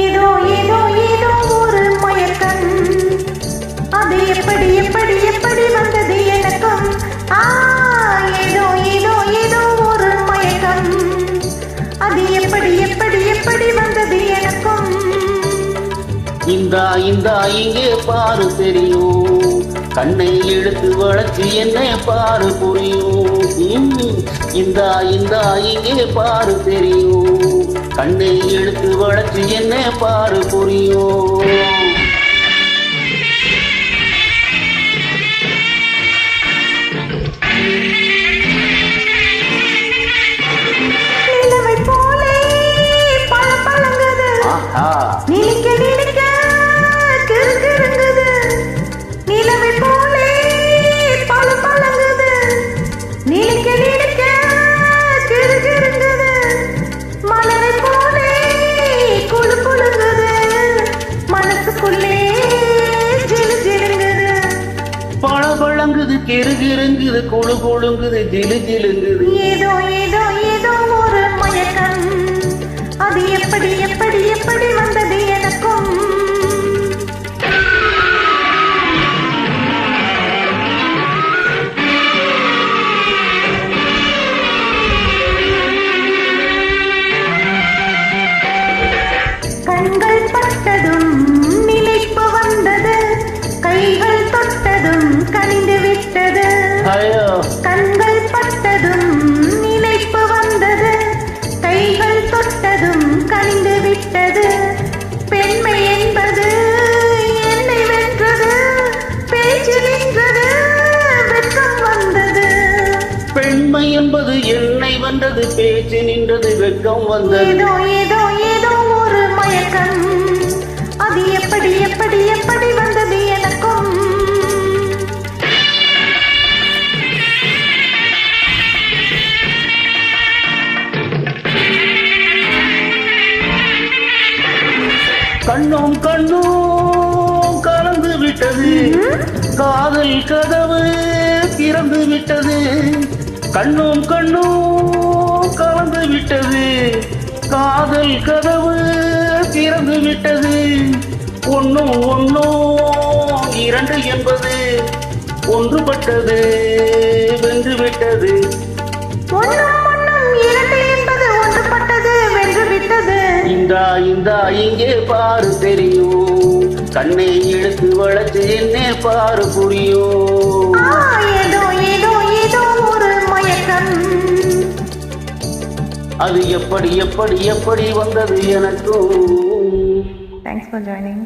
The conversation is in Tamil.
ஏதோ ஏதோ ஏதோ ஒரு மயக்கம், அது எப்படி எப்படி எப்படி வந்தது எனக்கும். ஏதோ ஏதோ ஏதோ ஒரு மயக்கம், அது எப்படி எப்படி எப்படி வந்தது எனக்கும். இந்தா இந்தா இங்கே பாரு தெரியும், கண்ணை எடுத்து வளர்ச்சி என்ன பாரு புரியும். இந்தா இந்தா இங்கே பாரு தெரியும், கண்ணை எடுத்து வளர்ச்சி என்ன பாரு புரியும். நினைக்க நினைக்க கிறுகிறுங்குது, நிலவை போலே பல பழங்குது. நினைக்க நினைக்க கிறுகிறுங்குது, மலரை போலே குழு குழுங்குது. மனசுக்குள்ளே ஜிலு ஜிலுங்குது, பழ பழங்குது கிறுகிறுங்குது குழு குழுங்குது ஜிலு ஜிலுங்குது. ஏதோ ஏதோ ஏதோ ஒரு மயக்கம், அது எப்படி எப்படி எப்படி வந்தது எனக்கும். கண்கள் பட்டதும் நினைப்பு வந்தது, கைகள் தொட்டதும் கனிந்து விட்டது. கண்கள் பட்டதும் நினைப்பு வந்தது, கைகள் தொட்டதும் கனிந்து விட்டது. பெண்மை என்பது என்னை வென்றது, பேச்சு நின்றது, வெட்கம் வந்தது. பெண்மை என்பது என்னை வென்றது, பேச்சு நின்றது, வெட்கம் வந்தது. ஏதோ ஏதோ ஏதோ ஒரு மயக்கம், அது எப்படி எப்படி எப்படி வந்தது எனக்கும். கண்ணும் கண்ணும் கலந்து விட்டது, காதல் கதவு திறந்து விட்டது. கண்ணும் கண்ணும் கலந்து விட்டது, காதல் கதவு திறந்து விட்டது. ஒன்னும் ஒன்னும் இரண்டு என்பது ஒன்றுபட்டது, வென்று விட்டது. இந்தா இந்தா இங்கே பாரு தெரியும், கண்ணை எடுத்து வளர்ச்சி என்ன பாரு புரியும். ஏதோ ஏதோ ஏதோ ஒரு மயக்கம், அது எப்படி எப்படி எப்படி வந்தது எனக்கும். Thanks for joining.